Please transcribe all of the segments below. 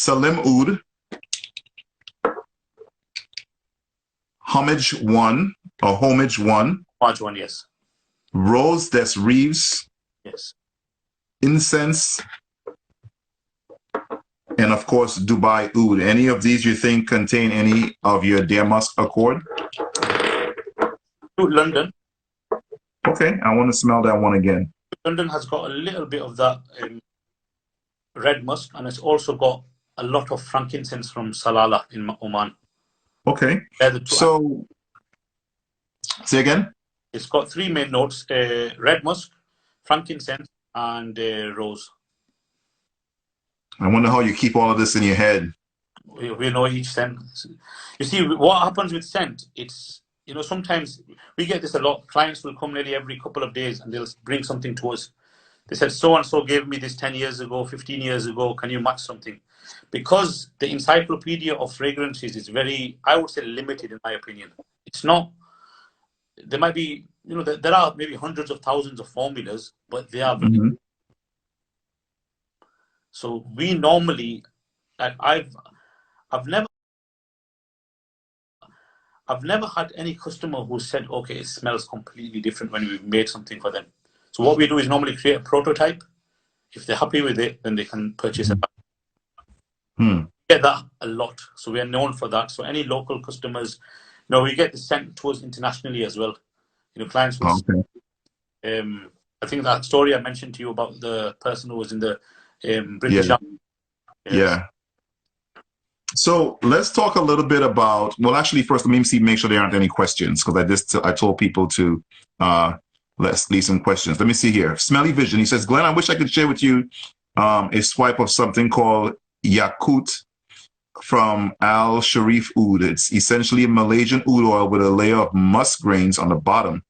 Salim Oud, Homage 1, or Homage 1. Homage 1, yes. Rose des Reeves. Yes. Incense. And of course, Dubai Oud. Any of these you think contain any of your Dear Musk accord? London. Okay, I want to smell that one again. London has got a little bit of that red musk, and it's also got a lot of frankincense from Salalah in Oman. Okay, so say again? It's got three main notes, red musk, frankincense, and rose. I wonder how you keep all of this in your head. We know each scent. You see, what happens with scent, it's, you know, sometimes we get this a lot. Clients will come nearly every couple of days and they'll bring something to us. They said, so-and-so gave me this 10 years ago, 15 years ago. Can you match something? Because the encyclopedia of fragrances is very, I would say, limited in my opinion. It's not, there might be, you know, there are maybe hundreds of thousands of formulas, but they are very, so we normally, I've never had any customer who said, okay, it smells completely different when we've made something for them. So what we do is normally create a prototype. If they're happy with it, then they can purchase it. We get that a lot. So we are known for that. So any local customers, you know, we get this sent to us internationally as well. You know, clients will, I think that story I mentioned to you about the person who was in the British Army. Yeah. So let's talk a little bit about, well, actually, first, let me make sure there aren't any questions, because I told people to let's leave some questions. Let me see here. Smelly Vision, he says, Glenn, I wish I could share with you a swipe of something called Yakut from Al Sharif Oud. It's essentially a Malaysian oud oil with a layer of musk grains on the bottom.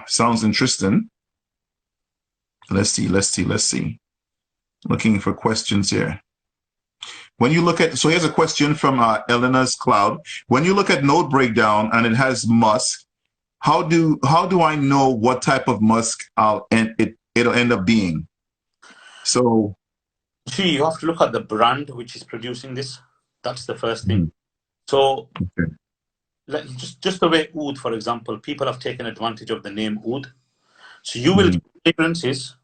Sounds interesting. Let's see. Looking for questions here. When you look at, so here's a question from Elena's Cloud. When you look at note breakdown and it has musk, how do I know what type of musk it'll end up being? So, see, you have to look at the brand which is producing this. That's the first thing. So, just the way oud, for example, people have taken advantage of the name oud. So you will get fragrances,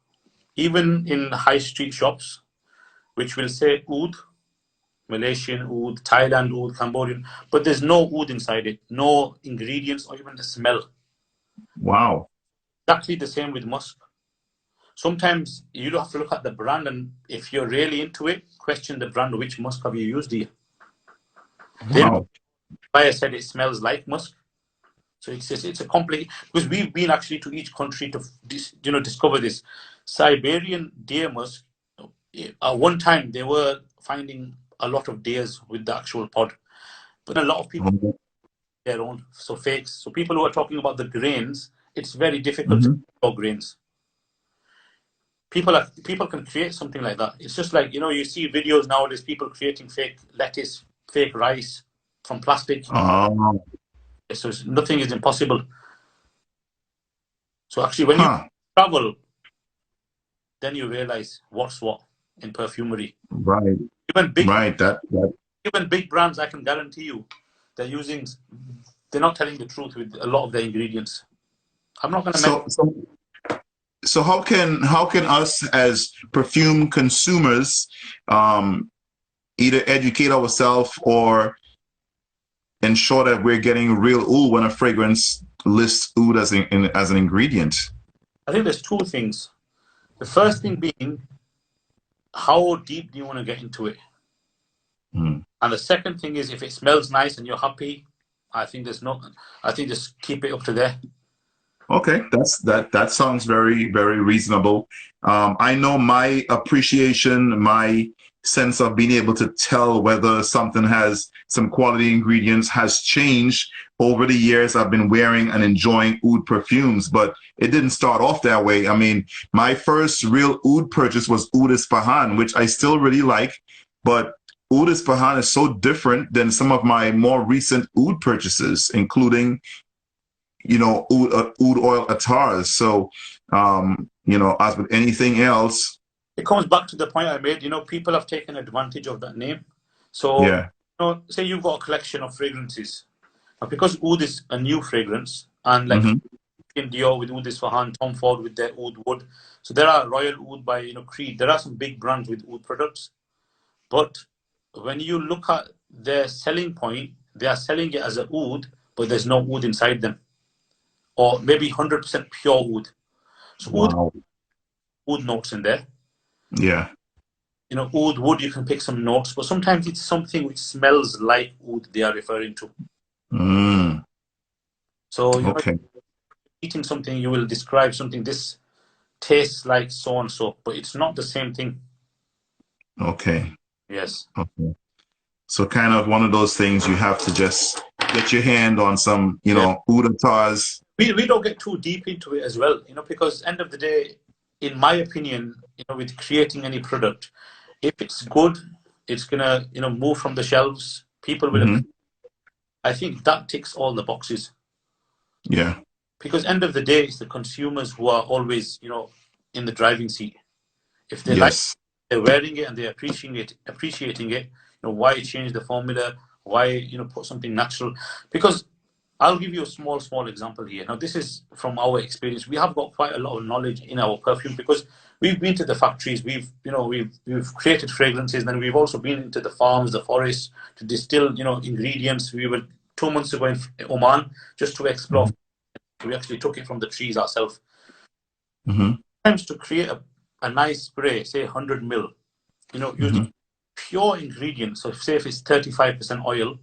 even in high street shops, which will say oud, Malaysian oud, Thailand oud, Cambodian, but there's no oud inside it, no ingredients or even the smell. Wow. Exactly the same with musk. Sometimes you don't have to look at the brand, and if you're really into it, question the brand. Which musk have you used here? Wow. Buyer said it smells like musk. So it's a complicated, because we've been actually to each country to discover this. Siberian deer musk, at one time they were finding a lot of deers with the actual pod, but a lot of people their own, so fakes. So people who are talking about the grains, it's very difficult to grow grains. People can create something like that. It's just like, you know, you see videos nowadays, people creating fake lettuce, fake rice from plastic. So nothing is impossible. So actually, when you travel, then you realize what's what in perfumery. Right. Even big, That. Even big brands, I can guarantee you, they're not telling the truth with a lot of their ingredients. I'm not going to So how can us as perfume consumers either educate ourselves or ensure that we're getting real oud when a fragrance lists oud as an ingredient? I think there's two things. The first thing being, how deep do you want to get into it? And the second thing is, if it smells nice and you're happy, I think just keep it up to there. Okay, that sounds very, very reasonable. I know my appreciation, my sense of being able to tell whether something has some quality ingredients has changed over the years. I've been wearing and enjoying oud perfumes, but it didn't start off that way. I mean, my first real oud purchase was Oud Isfahan, which I still really like, but Oud Isfahan is so different than some of my more recent oud purchases, including, you know, oud oil attars. So, you know, as with anything else, It comes back to the point I made. People have taken advantage of that name. So, Yeah. say you've got a collection of fragrances. Now, because Oud is a new fragrance, and like Mm-hmm. in Dior with Oud Isfahan, Tom Ford with their Oud Wood. So there are Royal Oud by Creed. There are some big brands with Oud products, but when you look at their selling point, they are selling it as a Oud, but there's no Oud inside them, or maybe 100% pure Oud. So Wow. Oud notes in there. Yeah. Oud wood, you can pick some notes, but sometimes it's something which smells like oud they are referring to. Mm. So, Okay. eating something, you will describe something, this tastes like so and so, but it's not the same thing. Okay. Yes. Okay. So kind of one of those things you have to just get your hand on some, Yeah. oud and tars. We don't get too deep into it as well, because end of the day, in my opinion, with creating any product, if it's good, it's gonna, move from the shelves. People will. Mm-hmm. I think that ticks all the boxes. Yeah. Because end of the day, it's the consumers who are always, in the driving seat. If they like, Yes. they're wearing it and they're appreciating it. Why change the formula? Why put something natural? Because I'll give you a small example here. Now, this is from our experience. We have got quite a lot of knowledge in our perfume because we've been to the factories. We've created fragrances. Then we've also been into the farms, the forests to distill, ingredients. We were 2 months ago in Oman just to explore. We actually took it from the trees ourselves. Mm-hmm. Sometimes to create a nice spray, say 100 mil, using Mm-hmm. pure ingredients. So say if it's 35% oil,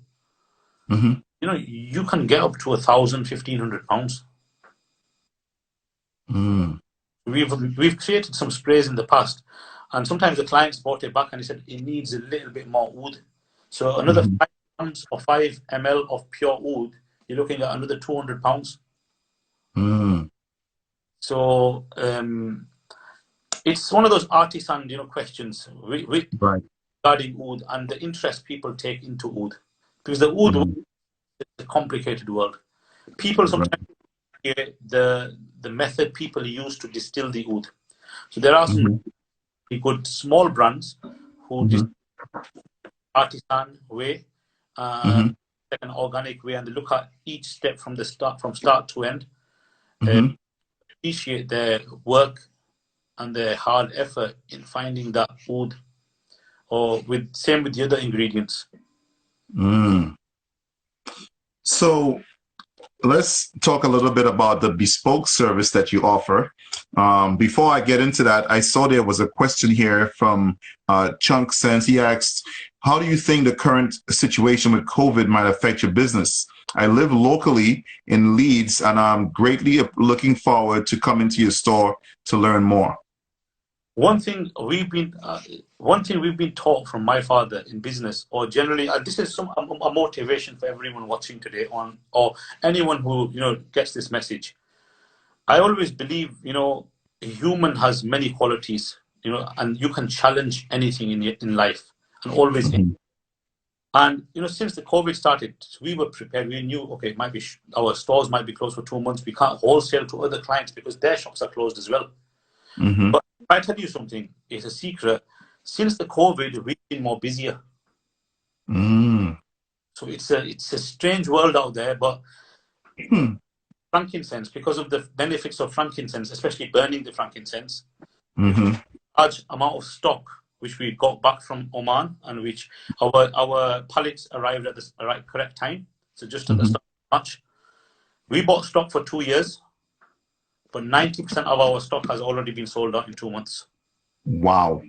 Mm-hmm. you can get up to 1,000, 1,500 pounds. Mm. We've created some sprays in the past, and sometimes the clients brought it back and he said it needs a little bit more oud. So another Mm-hmm. 5 grams or 5 ml of pure oud, you're looking at another 200 pounds. Mm. So it's one of those artisan, questions Right. regarding oud and the interest people take into oud, because the oud Mm. is a complicated world. People Right. sometimes hear the method people use to distill the oud. So there are some Mm-hmm. really good small brands who Mm-hmm. distill artisan way, uh, Mm-hmm. like an organic way, and they look at each step from start to end. Uh, Mm-hmm. Appreciate their work and their hard effort in finding that oud, or same with the other ingredients. Mm. So let's talk a little bit about the bespoke service that you offer. Before I get into that, I saw there was a question here from Chunk Sense. He asked, how do you think the current situation with COVID might affect your business? I live locally in Leeds, and I'm greatly looking forward to coming to your store to learn more. One thing we've been taught from my father in business, or generally, this is a motivation for everyone watching today, or anyone who gets this message. I always believe, a human has many qualities, and you can challenge anything in life, and always. Mhm. And since the COVID started, we were prepared. We knew, okay, it might be our stores might be closed for 2 months. We can't wholesale to other clients because their shops are closed as well. Mhm. But if I tell you something, it's a secret. Since the COVID, we've been more busier. Mm. So it's a strange world out there, but Hmm. frankincense, because of the benefits of frankincense, especially burning the frankincense, we've Mhm. a large amount of stock which we got back from Oman, and which our pallets arrived at the correct time. So just at the Mhm. start of March, we bought stock for 2 years, but 90% of our stock has already been sold out in 2 months. Wow.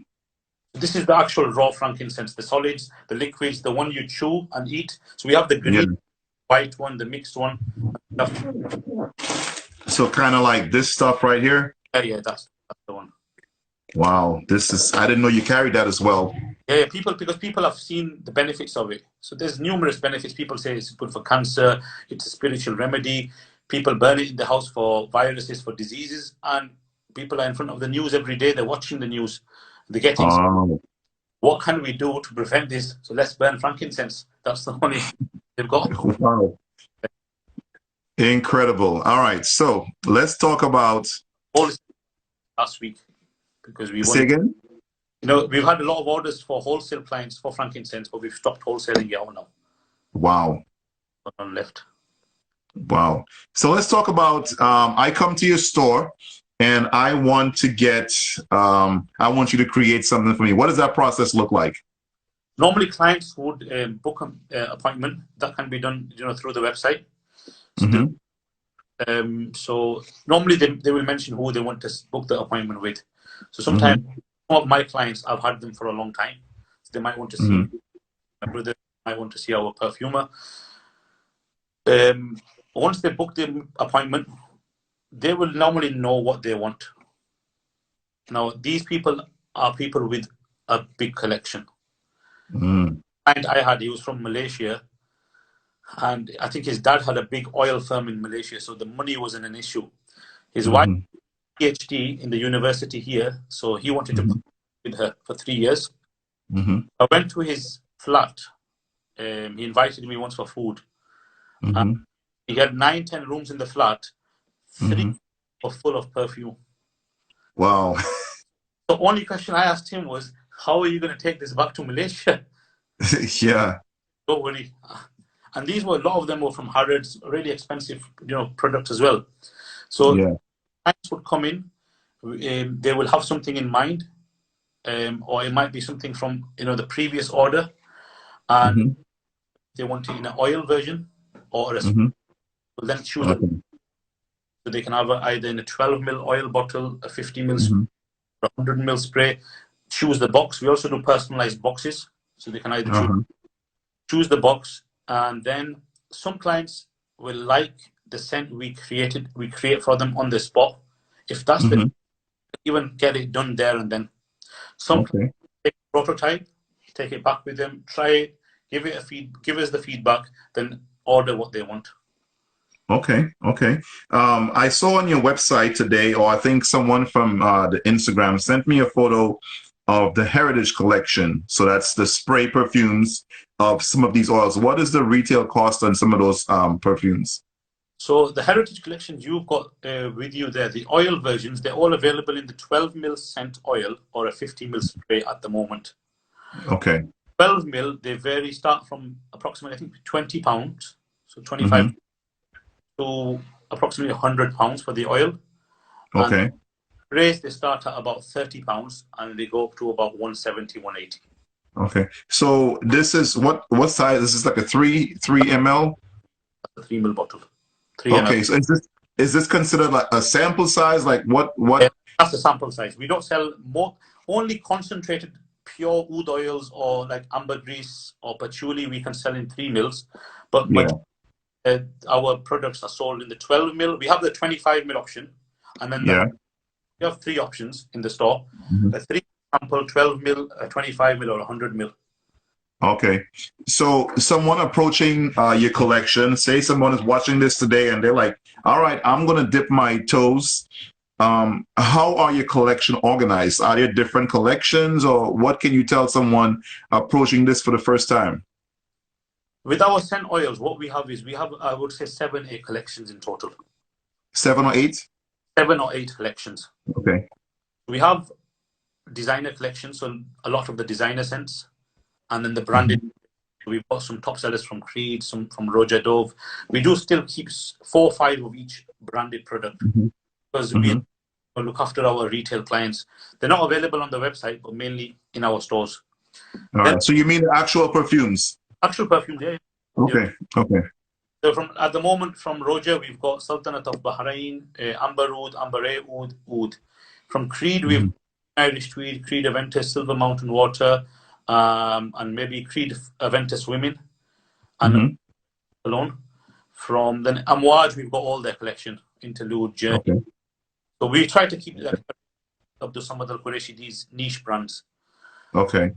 This is the actual raw frankincense, the solids, the liquids, the one you chew and eat. So we have the Yeah. green, white one, the mixed one. So kind of like this stuff right here. Yeah, that's the one. Wow. This is, I didn't know you carried that as well. Yeah, because people have seen the benefits of it. So there's numerous benefits. People say it's good for cancer, it's a spiritual remedy. People burn it in the house for viruses, for diseases, and people are in front of the news every day. They're watching the news. They're getting, Oh, what can we do to prevent this? So let's burn frankincense. That's the only they've got. wow. Incredible. All right. So let's talk about, All this last week because we say wanted again? You know, we've had a lot of orders for wholesale clients for frankincense, but we've stopped wholesaling it out now. Wow. On left. Wow. So let's talk about, I come to your store and I want to get, I want you to create something for me. What does that process look like? Normally, clients would book an appointment. That can be done, you know, through the website. So normally they will mention who they want to book the appointment with. So sometimes some of my clients, I've had them for a long time. So they might want to see my brother, might want to see our perfumer. Once they book the appointment, they will normally know what they want. Now, these people are people with a big collection. And I had, he was from Malaysia, and I think his dad had a big oil firm in Malaysia, so the money wasn't an issue. His wife, PhD in the university here, so he wanted to with her for 3 years. I went to his flat. He invited me once for food. He had 9-10 rooms in the flat. 3 were full of perfume. Wow. The only question I asked him was, how are you going to take this back to Malaysia? Yeah. Don't worry. And these were, a lot of them were from Harrods, really expensive, you know, products as well. So clients would come in, they will have something in mind, or it might be something from, you know, the previous order, and they want it in an oil version or a will then choose a, so they can have either in a 12 ml oil bottle, a 50 ml, a 100 ml spray. Choose the box. We also do personalized boxes, so they can either choose the box, and then some clients will like the scent we create for them on the spot. If that's the, even get it done there and then. Some take a prototype, take it back with them, try it, give us the feedback, then order what they want. Okay. I saw on your website today, or I think someone from the Instagram sent me a photo of the Heritage Collection. So that's the spray perfumes of some of these oils. What is the retail cost on some of those perfumes? So the Heritage Collection you've got with you there, the oil versions, they're all available in the 12 ml scent oil or a 50 ml spray at the moment. Okay. 12 ml, they vary, start from approximately, I think, £20, so 25 to approximately £100 for the oil. Okay. And sprays, they start at about £30 and they go up to about 170, 180. Okay. So this is what size? This is like a 3 ml? A 3 ml bottle. 3 Okay. ml. So is this considered like a sample size? Like what? That's the sample size. We don't sell only concentrated pure oud oils or like ambergris or patchouli we can sell in 3 mils, but our products are sold in the 12 ml. We have the 25 ml option, and then we have 3 options in the store: a 3 sample, 12 ml, a 25 ml, or 100 ml. Okay. So someone approaching your collection, say someone is watching this today and they're like, all right, I'm going to dip my toes. How are your collection organized? Are there different collections, or what can you tell someone approaching this for the first time? With our scent oils, what we have is I would say 7-8 collections in total. 7 or 8? 7 or 8 collections. Okay. We have designer collections, so a lot of the designer scents, and then the branded. We've got some top sellers from Creed, some from Roger Dove. We do still keep 4 or 5 of each branded product because we look after our retail clients. They're not available on the website, but mainly in our stores. All right. So you mean the actual perfumes? Actual perfumes, yeah. Okay. Okay. So at the moment, from Roger, we've got Sultanate of Bahrain, Amber Oud, Amber Oud. From Creed, we've Irish Tweed, Creed Aventus, Silver Mountain Water, and maybe Creed Aventus Women, and Cologne. From then Amouage, we've got all their collection, Interlude, Journey. Okay. So we try to keep that up to some other Qureshi, these niche brands. Okay.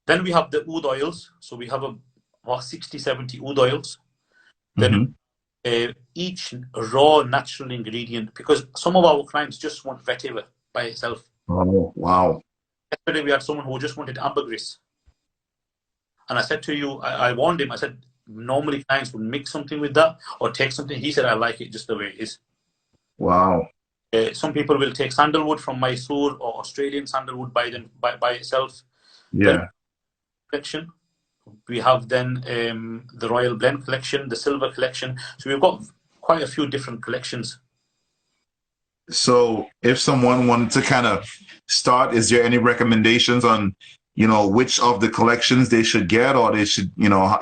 Then we have the oud oils. So we have about 60, 70 oud oils. Then each raw natural ingredient, because some of our clients just want vetiver by itself. Oh, wow. Yesterday we had someone who just wanted ambergris. And I said to you, I warned him, I said, normally clients would mix something with that or take something. He said, I like it just the way it is. Wow. Some people will take sandalwood from Mysore or Australian sandalwood by itself. Then Yeah. collection. We have then the Royal Blend collection, the Silver collection. So we've got quite a few different collections. So if someone wanted to kind of start, is there any recommendations on, which of the collections they should get, or they should,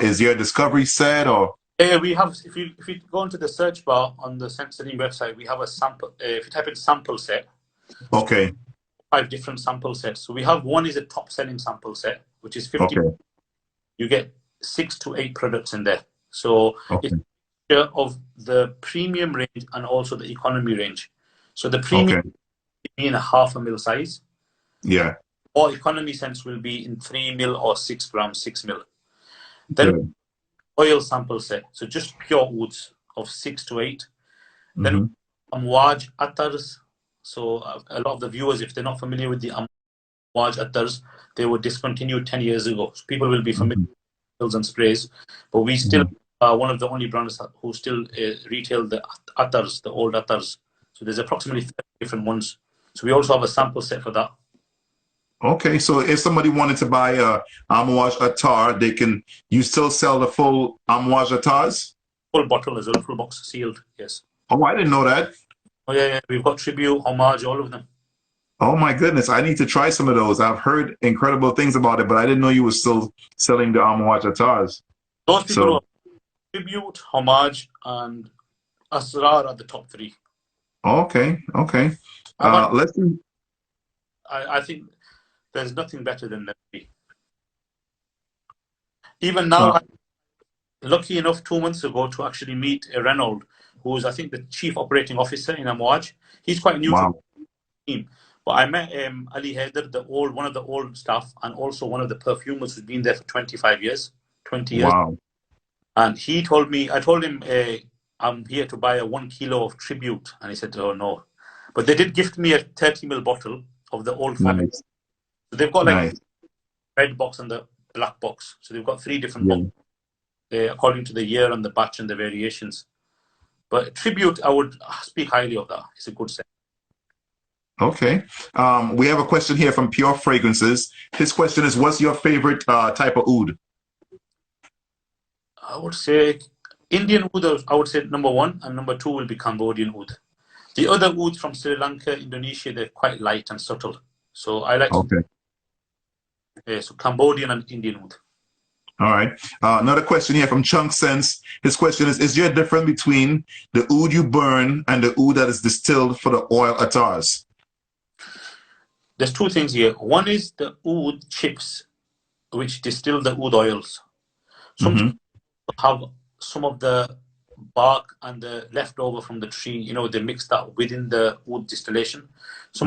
is there a discovery set or? We have, if you go into the search bar on the Salim website, we have a sample. If you type in sample set, Okay. 5 different sample sets. So we have one is a top selling sample set, which is 50. Okay. You get 6 to 8 products in there. So Okay. it's of the premium range and also the economy range. So the premium Okay. will be in a 0.5 ml size, Yeah. or economy scents will be in 3 ml or 6 grams, 6 ml. Then Good. oil sample set, so just pure woods of 6 to 8. Then Mm-hmm. Amouage attars. So a lot of the viewers, if they're not familiar with the Amouage attars, they were discontinued 10 years ago. So people will be familiar with pills and sprays, but we still are one of the only brands who still retail the attars, the old attars. So there's approximately 30 different ones. So we also have a sample set for that. Okay, so if somebody wanted to buy a Amouage attar, you still sell the full Amouage attars? Full bottle as well, full box sealed, yes. Oh, I didn't know that. Oh yeah, we've got Tribute, Homage, all of them. Oh my goodness, I need to try some of those. I've heard incredible things about it, but I didn't know you were still selling the Amouage attars. Those people who So, are Tribute, Homage, and Asrar are the top 3. okay. Let's see. I think there's nothing better than them. Even now, I'm lucky enough 2 months ago to actually meet Renault, who is, I think, the chief operating officer in Amouage. He's quite new to Wow. the team. But I met Ali Haider, one of the old staff, and also one of the perfumers who's been there for 25 years, 20 years. Wow. And he told me, I told him, I'm here to buy a 1 kilo of Tribute. And he said, oh, no. But they did gift me a 30 ml bottle of the old family. Nice. So they've got like Nice. red box and the black box. So they've got 3 different Yeah. boxes according to the year and the batch and the variations. But Tribute, I would speak highly of that. It's a good set. Okay. We have a question here from Pure Fragrances. His question is, what's your favorite type of oud? I would say Indian oud, I would say number 1, and number 2 will be Cambodian oud. The other ouds from Sri Lanka, Indonesia, they're quite light and subtle. So I like so Cambodian and Indian oud. All right. Another question here from Chunk Sense. His question is there a difference between the oud you burn and the oud that is distilled for the oil attars? There's 2 things here. One is the oud chips, which distill the oud oils. Some have some of the bark and the leftover from the tree, they mix that within the oud distillation. Some